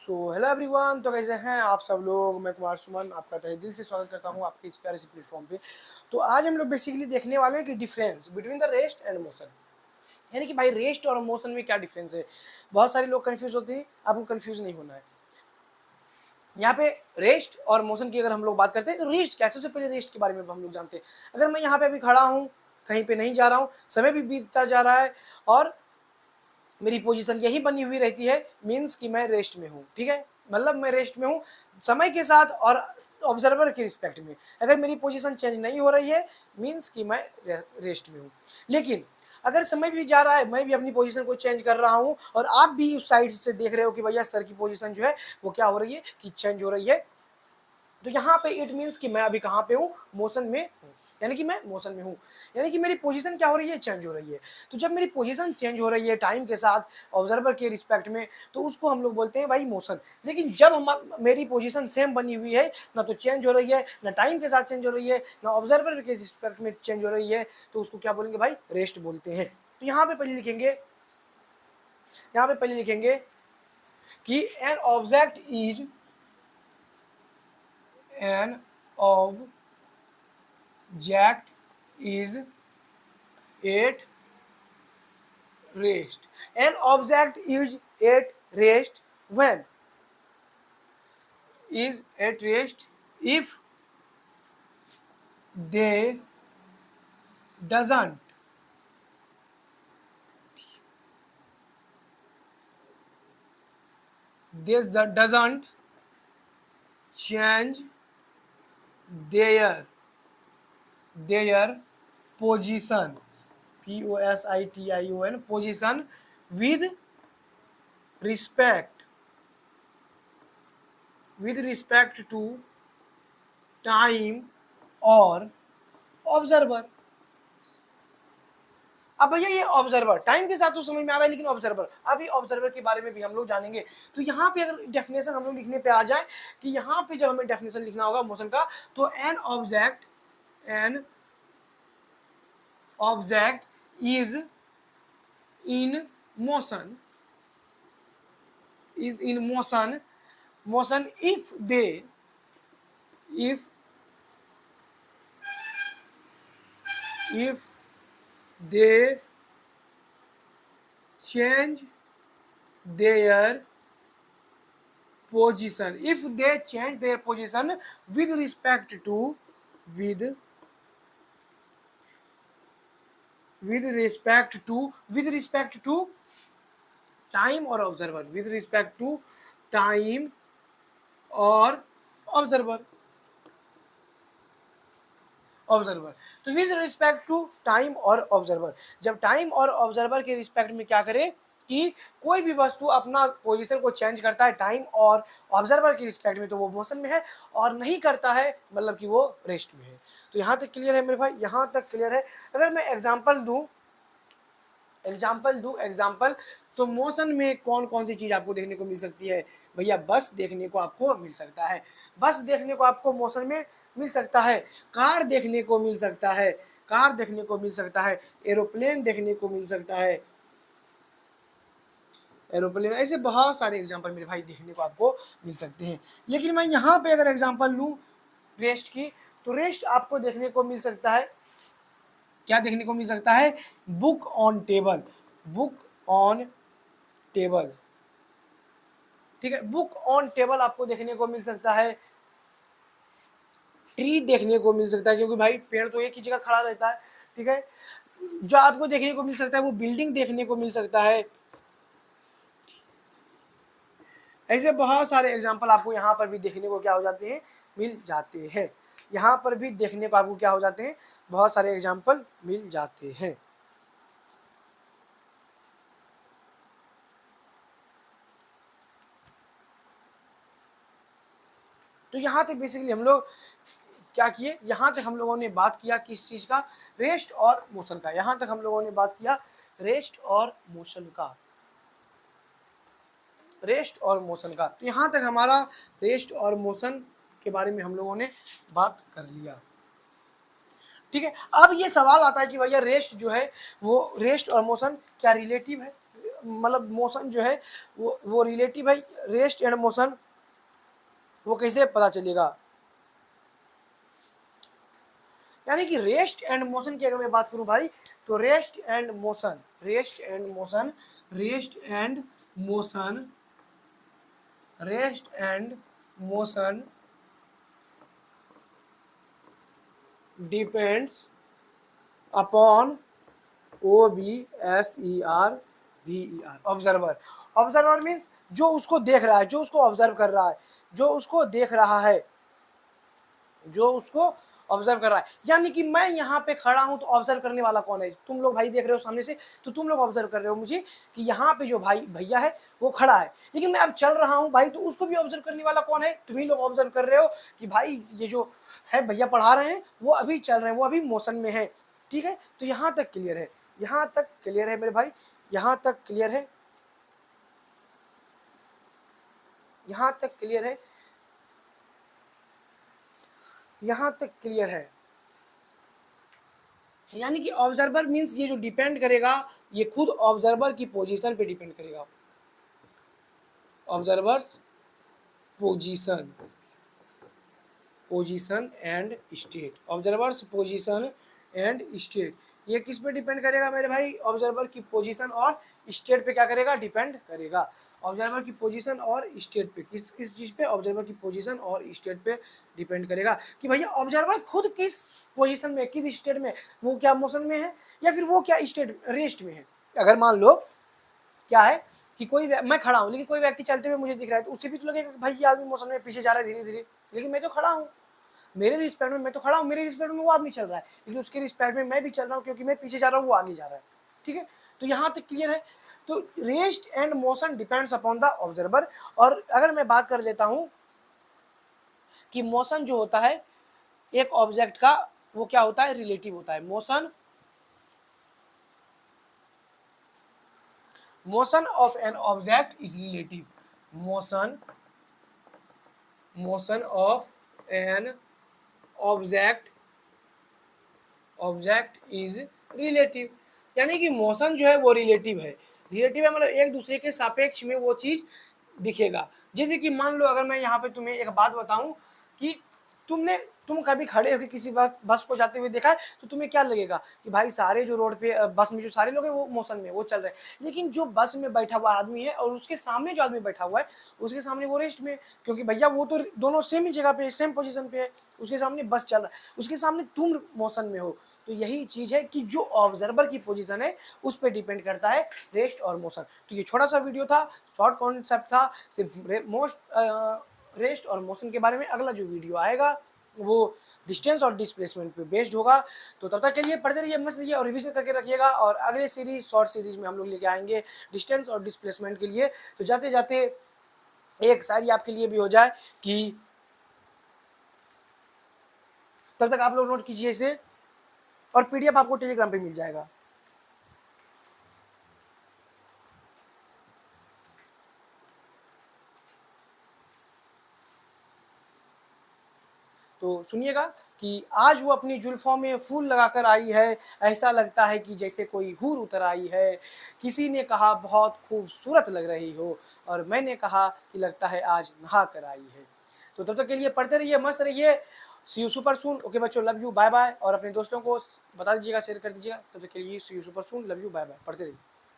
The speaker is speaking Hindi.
सो हेलो एवरीवन, तो कैसे हैं आप सब लोग। मैं कुमार सुमन आपका तहे दिल से स्वागत करता हूं आपके इस प्यारे से प्लेटफॉर्म पे। तो आज हम लोग बेसिकली देखने वाले हैं कि difference between the rest and motion, यानी कि भाई रेस्ट और मोशन में क्या डिफरेंस है। बहुत सारे लोग कंफ्यूज होते हैं, आपको कंफ्यूज नहीं होना है। यहाँ पे रेस्ट और मोशन की अगर हम लोग बात करते हैं तो रेस्ट कैसे, सबसे पहले रेस्ट के बारे में हम लोग जानते हैं। अगर मैं यहाँ पे अभी खड़ा हूँ, कहीं पे नहीं जा रहा हूँ, समय भी बीतता जा रहा है और मेरी पोजीशन यही बनी हुई रहती है, मीन्स कि मैं रेस्ट में हूँ। ठीक है, मतलब मैं रेस्ट में हूँ समय के साथ और ऑब्जर्वर के रिस्पेक्ट में। अगर मेरी पोजीशन चेंज नहीं हो रही है, मीन्स कि मैं रेस्ट में हूँ। लेकिन अगर समय भी जा रहा है, मैं भी अपनी पोजीशन को चेंज कर रहा हूँ और आप भी उस साइड से देख रहे हो कि भैया सर की पोजीशन जो है वो क्या हो रही है, कि चेंज हो रही है, तो यहाँ पे इट मीन्स कि मैं अभी कहाँ पे हूँ, मोशन में हूँ, यानी कि मैं मोशन में हूँ, यानी कि मेरी पोजीशन क्या हो रही है, चेंज हो रही है। तो जब मेरी पोजीशन चेंज हो रही है टाइम के साथ ऑब्जर्वर के रिस्पेक्ट में, तो उसको हम लोग बोलते हैं भाई मोशन। लेकिन जब हम मेरी पोजीशन सेम बनी हुई है, ना तो चेंज हो रही है, ना टाइम के साथ चेंज हो रही है, ना ऑब्जर्वर के रिस्पेक्ट में चेंज हो रही है, तो उसको क्या बोलेंगे भाई, रेस्ट बोलते हैं। तो यहाँ पे पहले लिखेंगे कि an object is an object is at rest. An object is at rest when is at rest if they doesn't doesn't change their position, position, position with respect to time और ऑब्जर्वर। अब भैया ये ऑब्जर्वर टाइम के साथ तो समझ में आ रहा है, लेकिन ऑब्जर्वर, अभी ऑब्जर्वर के बारे में भी हम लोग जानेंगे। तो यहाँ पे अगर डेफिनेशन हम लोग लिखने पे आ जाए, कि यहाँ पे जब हमें डेफिनेशन लिखना होगा मोशन का, तो an object is in motion motion if they change their position, with respect to time or observer, with respect to time और ऑब्जर्वर। तो विद रिस्पेक्ट टू टाइम और ऑब्जर्वर, जब टाइम और ऑब्जर्वर के रिस्पेक्ट में क्या करे, कि कोई भी वस्तु अपना पोजीशन को चेंज करता है टाइम और ऑब्जर्वर के रिस्पेक्ट में, तो वो मोशन में है, और नहीं करता है मतलब कि वो रेस्ट में है। तो यहाँ तक क्लियर है मेरे भाई, यहाँ तक क्लियर है। अगर मैं एग्जाम्पल दूँ, तो मोशन में कौन कौन सी चीज आपको देखने को मिल सकती है भैया, बस देखने को आपको मिल सकता है, बस देखने को आपको मोशन में मिल सकता है, कार देखने को मिल सकता है, एरोप्लेन देखने को मिल सकता है, एरोप्लेन, ऐसे बहुत सारे एग्जाम्पल मेरे भाई देखने को आपको मिल सकते हैं। लेकिन मैं यहाँ पे अगर एग्जाम्पल लूँ रेस्ट की, तो रेस्ट आपको देखने को मिल सकता है, क्या देखने को मिल सकता है, बुक ऑन टेबल, ठीक है, बुक ऑन टेबल आपको देखने को मिल सकता है, ट्री देखने को मिल सकता है, क्योंकि भाई पेड़ तो एक ही जगह खड़ा रहता है। ठीक है, जो आपको देखने को मिल सकता है वो बिल्डिंग देखने को मिल सकता है। ऐसे बहुत सारे एग्जाम्पल आपको यहाँ पर भी देखने को क्या हो जाते हैं, मिल जाते हैं। यहाँ पर भी देखने को आपको क्या हो जाते हैं, बहुत सारे एग्जाम्पल मिल जाते हैं। तो यहाँ तक बेसिकली हम लोग क्या किए, यहाँ तक हम लोगों ने बात किया किस चीज का, रेस्ट और मोशन का। यहाँ तक हम लोगों ने बात किया रेस्ट और मोशन का, तो यहाँ तक हमारा रेस्ट और मोशन के बारे में हम लोगों ने बात कर लिया। ठीक है, अब ये सवाल आता है कि भैया रेस्ट जो है वो, रेस्ट और मोशन क्या रिलेटिव है, मतलब मोशन जो है वो रिलेटिव है, रेस्ट एंड मोशन वो कैसे पता चलेगा? यानी कि रेस्ट एंड मोशन की अगर मैं बात करूं भाई, तो rest and motion, rest and motion, rest and motion, rest and motion depends upon OBSER observer. Observer means जो उसको देख रहा है, जो उसको ऑब्जर्व कर रहा है, जो उसको देख रहा है, जो उसको ऑब्जर्व कर रहा है। यानी कि मैं यहाँ पे खड़ा हूँ तो ऑब्जर्व करने वाला कौन है? तुम लोग भाई देख रहे हो सामने से, तो तुम लोग ऑब्जर्व कर रहे हो मुझे कि यहाँ पे जो भाई भैया है वो खड़ा है, लेकिन मैं अब चल रहा हूँ भाई, तो उसको भी ऑब्जर्व करने वाला कौन है? तुम्ही लोग ऑब्जर्व कर रहे हो कि भाई ये जो है भैया पढ़ा रहे हैं वो अभी चल रहे हैं, वो अभी मोशन में है। ठीक है, तो यहाँ तक क्लियर है, यहाँ तक क्लियर है मेरे भाई, यहाँ तक क्लियर है, यहाँ तक क्लियर है, यहाँ तक क्लियर है। यानी कि ऑब्जर्वर मीन्स ये जो डिपेंड करेगा, ये खुद ऑब्जर्वर की पोजीशन पे डिपेंड करेगा। Observers position, position and state, observers position and state, ये किस पे डिपेंड करेगा मेरे भाई? ऑब्जर्वर की पोजीशन और स्टेट पे क्या करेगा? डिपेंड करेगा। ऑब्जर्वर की पोजीशन और स्टेट पे, किस किस चीज़ पे? ऑब्जर्वर की पोजीशन और स्टेट पे डिपेंड करेगा कि भैया ऑब्जर्वर खुद किस पोजीशन में, किस स्टेट में, वो क्या मोशन में है या फिर वो क्या स्टेट रेस्ट में है। अगर मान लो क्या है कि कोई मैं खड़ा हूँ लेकिन कोई व्यक्ति चलते हुए मुझे दिख रहा है, तो उसे भी तो लगेगा कि भाई ये आदमी मोशन में पीछे जा रहा है धीरे धीरे, लेकिन मैं तो खड़ा हूँ, मेरे रिस्पेक्ट में मैं तो खड़ा हूँ, मेरे रिस्पेक्ट में वो आदमी चल रहा है, लेकिन उसके रिस्पेक्ट में मैं भी चल रहा हूँ क्योंकि मैं पीछे जा रहा हूँ, वो आगे जा रहा है। ठीक है, तो यहाँ तक क्लियर है। तो rest and motion depends upon the observer. और अगर मैं बात कर लेता हूँ कि मोशन जो होता है एक ऑब्जेक्ट का, वो क्या होता है? रिलेटिव होता है। Motion of an object is relative, motion of an object is relative. यानी कि मोशन जो है वो रिलेटिव है। रिलेटिव है मतलब एक दूसरे के सापेक्ष में वो चीज दिखेगा। जैसे कि मान लो अगर मैं यहाँ पे तुम्हें एक बात बताऊं कि तुम कभी खड़े होकर किसी बस को जाते हुए देखा है, तो तुम्हें क्या लगेगा कि भाई सारे जो रोड पे बस में जो सारे लोग हैं वो मोशन में, वो चल रहे हैं, लेकिन जो बस में बैठा हुआ आदमी है और उसके सामने जो आदमी बैठा हुआ है उसके सामने वो रेस्ट में, क्योंकि भैया वो तो दोनों सेम ही जगह पे, सेम पोजीशन पे है, उसके सामने बस चल रहा है, उसके सामने तुम मोशन में हो। तो यही चीज है कि जो ऑब्जर्वर की पोजीशन है उस पर डिपेंड करता है रेस्ट और मोशन। तो ये छोटा सा वीडियो था, शॉर्ट कॉन्सेप्ट था, सिर्फ रेस्ट और मोशन के बारे में। अगला जो वीडियो आएगा वो डिस्टेंस और डिस्प्लेसमेंट पे बेस्ड होगा। तो तब तक के लिए पढ़ते रहिए, मस्त रहिए और रिवीजन करके रखिएगा। और अगले सीरीज, शॉर्ट सीरीज में हम लोग लेके आएंगे डिस्टेंस और डिस्प्लेसमेंट के लिए। तो जाते जाते एक शायरी आपके लिए भी हो जाए कि तब तक आप लोग नोट कीजिए इसे, और पीडीएफ आपको टेलीग्राम पे मिल जाएगा। तो सुनिएगा कि आज वो अपनी जुल्फों में फूल लगाकर आई है, ऐसा लगता है कि जैसे कोई हूर उतर आई है। किसी ने कहा बहुत खूबसूरत लग रही हो, और मैंने कहा कि लगता है आज नहा कर आई है। तो तब तक के लिए पढ़ते रहिए, मस्त रहिए। सी यू सुपर सून। ओके बच्चों, लव यू, बाय बाय। और अपने दोस्तों को बता दीजिएगा, शेयर कर दीजिएगा। तब तक के लिए see you super soon, love you, bye bye. पढ़ते रहिए।